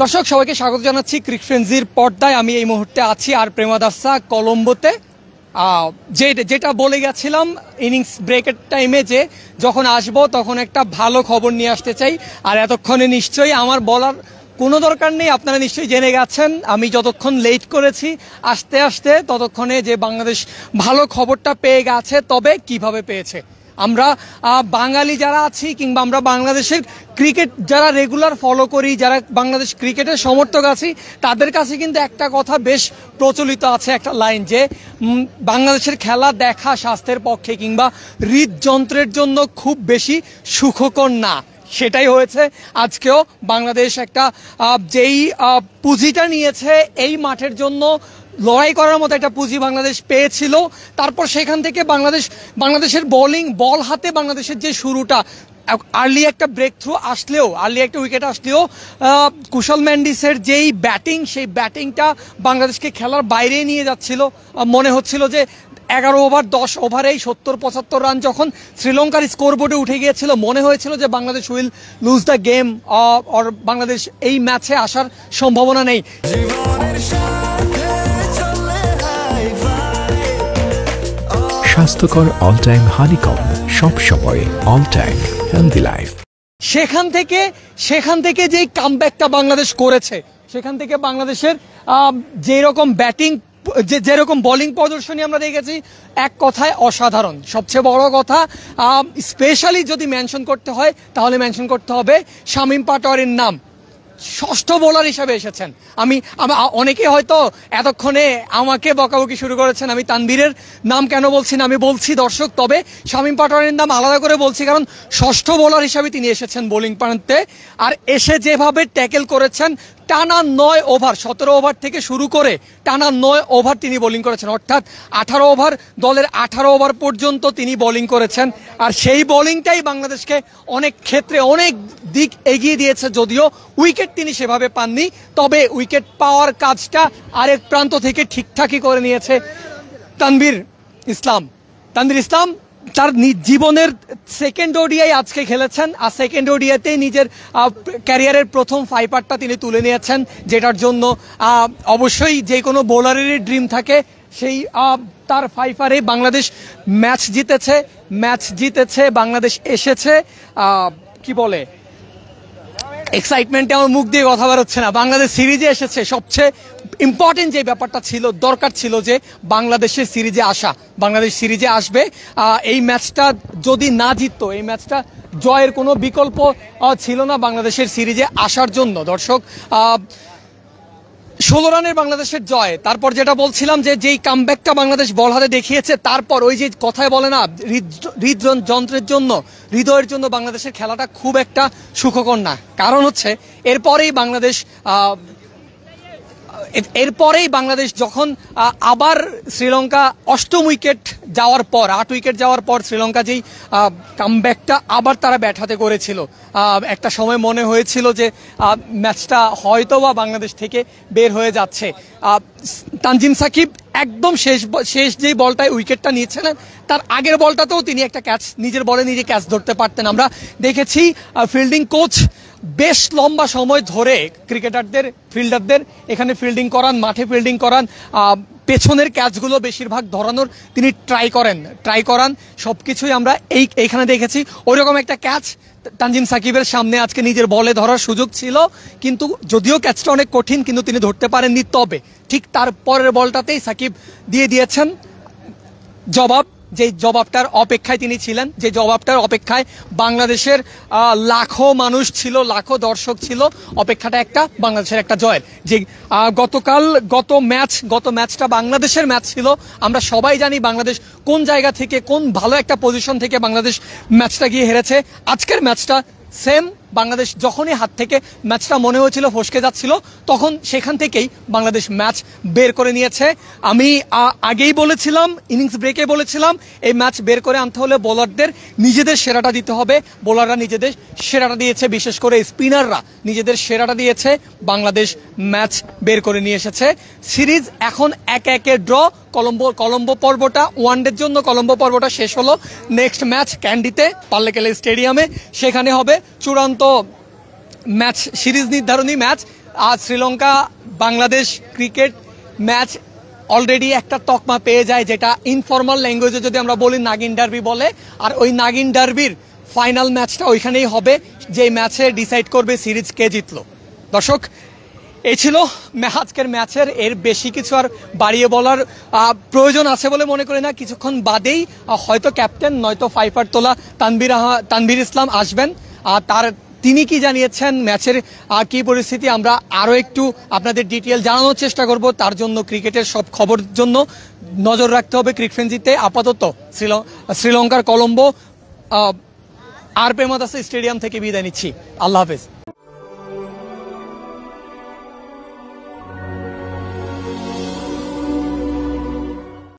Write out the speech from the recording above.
দর্শক সবাইকে স্বাগত জানাচ্ছি ক্রিকেট ফ্রেন্ডজির পর্দায়। আমি এই মুহূর্তে আছি আর প্রেমাদাসা কলম্বোতে। যেটা বলে গেছিলাম ইনিংস ব্রেকের টাইমে যে যখন আসবো তখন একটা ভালো খবর নিয়ে আসতে চাই, আর এতক্ষণে নিশ্চয়ই আমার বলার কোনো দরকার নেই, আপনারা নিশ্চয়ই জেনে গেছেন। আমি যতক্ষণ লেট করেছি আসতে আসতে ততক্ষণে যে বাংলাদেশ ভালো খবরটা পেয়ে গেছে। তবে কিভাবে পেয়েছে, আমরা বাঙালি যারা আছি কিংবা আমরা বাংলাদেশের ক্রিকেট যারা রেগুলার ফলো করি, যারা বাংলাদেশ ক্রিকেটের সমর্থক আছি, তাদের কাছে কিন্তু একটা কথা বেশ প্রচলিত আছে, একটা লাইন যে বাংলাদেশের খেলা দেখা স্বাস্থ্যের পক্ষে কিংবা হৃদযন্ত্রের জন্য খুব বেশি সুখকর না। সেটাই হয়েছে আজকেও। বাংলাদেশ একটা যেই পুঁজিটা নিয়েছে এই মাঠের জন্য লড়াই করার মতো একটা পুঁজি বাংলাদেশ পেয়েছিল। তারপর সেখান থেকে বাংলাদেশের বল হাতে বাংলাদেশের যে শুরুটা, আর্লি একটা ব্রেক থ্রু আসলেও, আর্লি একটা উইকেট আসলেও কুশল মেন্ডিসের যেই ব্যাটিং, সেই ব্যাটিংটা বাংলাদেশকে খেলার বাইরে নিয়ে যাচ্ছিল। মনে হচ্ছিল যে 11 ওভার 10 ওভারেই 70-75 রান যখন শ্রীলঙ্কার স্কোরবোর্ডে উঠে গিয়েছিল, মনে হয়েছিল যে Bangladesh will lose the game, আর বাংলাদেশ এই ম্যাচে আসার সম্ভাবনা নেই। স্বাস্থ্যকর অল টাইম হানিকম, সব সময় অল টাইম হেলদি লাইফ। সেখান থেকে যেই কামব্যাকটা বাংলাদেশ করেছে, সেখান থেকে বাংলাদেশের যেরকম ব্যাটিং, যেরকম বোলিং প্রদর্শনী আমরা দেখেছি, এক কথায় অসাধারণ। সবচেয়ে বড় কথা, স্পেশালি যদি মেনশন করতে হয় তাহলে মেনশন করতে হবে শামীম পাটোয়ারির নাম। ষষ্ঠ বোলার হিসেবে এসেছেন। অনেকে হয়তো এতক্ষণে আমাকে বকাবকি শুরু করেছেন, আমি তানভীরের নাম কেন বলছি না, আমি বলছি দর্শক, তবে শামীম পাটোয়ারির নাম আলাদা করে বলছি কারণ ষষ্ঠ বোলার হিসেবে তিনি এসেছেন বোলিং প্রান্তে। আর এসে যেভাবে ট্যাকেল করেছেন, টানা 9 ওভার, 17 ওভার থেকে শুরু করে টানা 9 ওভার তিনি বোলিং করেছেন, অর্থাৎ 18 ওভার, দলের 18 ওভার পর্যন্ত তিনি বোলিং করেছেন। আর সেই বোলিংটাই বাংলাদেশকে অনেক ক্ষেত্রে অনেক দিক এগিয়ে দিয়েছে। যদিও উইকেট তিনি সেভাবে পাননি, তবে উইকেট পাওয়ার কাজটা আরেক প্রান্ত থেকে ঠিকঠাকই করে নিয়েছে তানভীর ইসলাম। তার জীবনের সেকেন্ড ওডিআই আজকে খেলেছেন, আর সেকেন্ড ওডিআইতেই নিজের ক্যারিয়ারের প্রথম ফাইপারটা তিনি তুলে নিয়েছেন, যেটার জন্য অবশ্যই যে কোনো বোলারেরই ড্রিম থাকে। সেই তার ফাইপারে বাংলাদেশ ম্যাচ জিতেছে, বাংলাদেশ এসেছে। কি বলে, এক্সাইটমেন্টে আমার মুখ দিয়ে কথা বেরোচ্ছে না। বাংলাদেশ সিরিজে এসেছে। সবচেয়ে ইম্পর্টেন্ট যে ব্যাপারটা ছিল, দরকার ছিল যে বাংলাদেশের সিরিজে আসা, বাংলাদেশ সিরিজে আসবে। এই ম্যাচটা যদি না জিততো, এই ম্যাচটা জয়ের কোনো বিকল্প ছিল না বাংলাদেশের সিরিজে আসার জন্য। দর্শক, 16 রানের বাংলাদেশের জয়। তারপর যেটা বলছিলাম যে যেই কামব্যাকটা বাংলাদেশ বল হাতে দেখিয়েছে, তারপর ওই যে কথায় বলে না, হৃদযন্ত্রের জন্য, হৃদয়ের জন্য বাংলাদেশের খেলাটা খুব একটা সুখকর না। কারণ হচ্ছে এরপরেই বাংলাদেশ যখন আবার শ্রীলঙ্কা 8 উইকেট যাওয়ার পর, 8 উইকেট যাওয়ার পর শ্রীলঙ্কা যেই কামব্যাকটা আবার তারা ব্যাট হাতে করেছিল, একটা সময় মনে হয়েছিল যে ম্যাচটা হয়তো বা বাংলাদেশ থেকে বের হয়ে যাচ্ছে। তানজিম সাকিব একদম শেষ যেই বলটায় উইকেটটা নিয়েছিলেন, তার আগের বলটাতেও তিনি একটা ক্যাচ, নিজের বলে নিজে ক্যাচ ধরতে পারতেন। আমরা দেখেছি ফিল্ডিং কোচ বেশ লম্বা সময় ধরে ফিল্ডারদের এখানে ফিল্ডিং করান, মাঠে ফিল্ডিং করান, পেছনের ক্যাচগুলো বেশিরভাগ ধরানোর তিনি ট্রাই করান। সবকিছুই আমরা এইখানে দেখেছি। ওইরকম একটা ক্যাচ তানজিম সাকিবের সামনে আজকে নিজের বলে ধরার সুযোগ ছিল, কিন্তু যদিও ক্যাচটা অনেক কঠিন, কিন্তু তিনি ধরতে পারেননি। তবে ঠিক তার পরের বলটাতেই সাকিব দিয়ে দিয়েছেন জবাব, যে জবাবটার অপেক্ষায় তিনি ছিলেন, যে জবাবটার অপেক্ষায় বাংলাদেশের লাখো মানুষ ছিল, লাখো দর্শক ছিল। অপেক্ষাটা একটা বাংলাদেশের একটা জয়ের। যে গত ম্যাচটা বাংলাদেশের ম্যাচ ছিল। আমরা সবাই জানি বাংলাদেশ কোন জায়গা থেকে, কোন ভালো একটা পজিশন থেকে বাংলাদেশ ম্যাচটা গিয়ে হেরেছে। আজকের ম্যাচটা সেম। বাংলাদেশ যখনই হাত থেকে ম্যাচটা মনে হয়েছিল ফসকে যাচ্ছিল, তখন সেখান থেকেই বাংলাদেশ ম্যাচ বের করে নিয়েছে। আমি আগেই বলেছিলাম, ইনিংস ব্রেকে বলেছিলাম, এই ম্যাচ বের করে আনতে হলে বোলারদের নিজেদের সেরাটা দিতে হবে। বোলাররা নিজেদের সেরাটা দিয়েছে, বিশেষ করে স্পিনাররা নিজেদের সেরাটা দিয়েছে। বাংলাদেশ ম্যাচ বের করে নিয়ে এসেছে। সিরিজ এখন 1-1 ড্র। কলম্বো পর্বটা, ওয়ানডের জন্য কলম্বো পর্বটা শেষ হলো। নেক্সট ম্যাচ ক্যান্ডিতে, পাল্লেকেলে স্টেডিয়ামে, সেখানে হবে চূড়ান্ত ম্যাচ, সিরিজ নির্ধারণী ম্যাচ আজ Sri Lanka Bangladesh cricket match already একটা তকমা পেয়ে যায়, যেটা ইনফর্মাল ল্যাঙ্গুয়েজে যদি আমরা বলি নাগিন ডার্বি বলে। আর ওই নাগিন ডার্বির ফাইনাল ম্যাচটা ওইখানেই হবে, যে ম্যাচে ডিসাইড করবে সিরিজ কে জিতলো। দর্শক, এই ছিল আজকের ম্যাচের, এর বেশি কিছু আর বাড়িয়ে বলার প্রয়োজন আছে বলে মনে করি না। কিছুক্ষণ বাদেই হয়তো ক্যাপ্টেন নয়তো ফাইফার তোলা তানভীর ইসলাম আসবেন, তিনি কি জানিয়েছেন, ম্যাচের কি পরিস্থিতি আমরা আরও একটু আপনাদের ডিটেল জানানোর চেষ্টা করব। তার জন্য ক্রিকেটের সব খবর জন্য নজর রাখতে হবে ক্রিকফ্রেন্সিতে। আপাতত শ্রীলঙ্কার কলম্বো আর প্রেমদাসা স্টেডিয়াম থেকে বিদায় নিচ্ছি। আল্লাহ হাফেজ।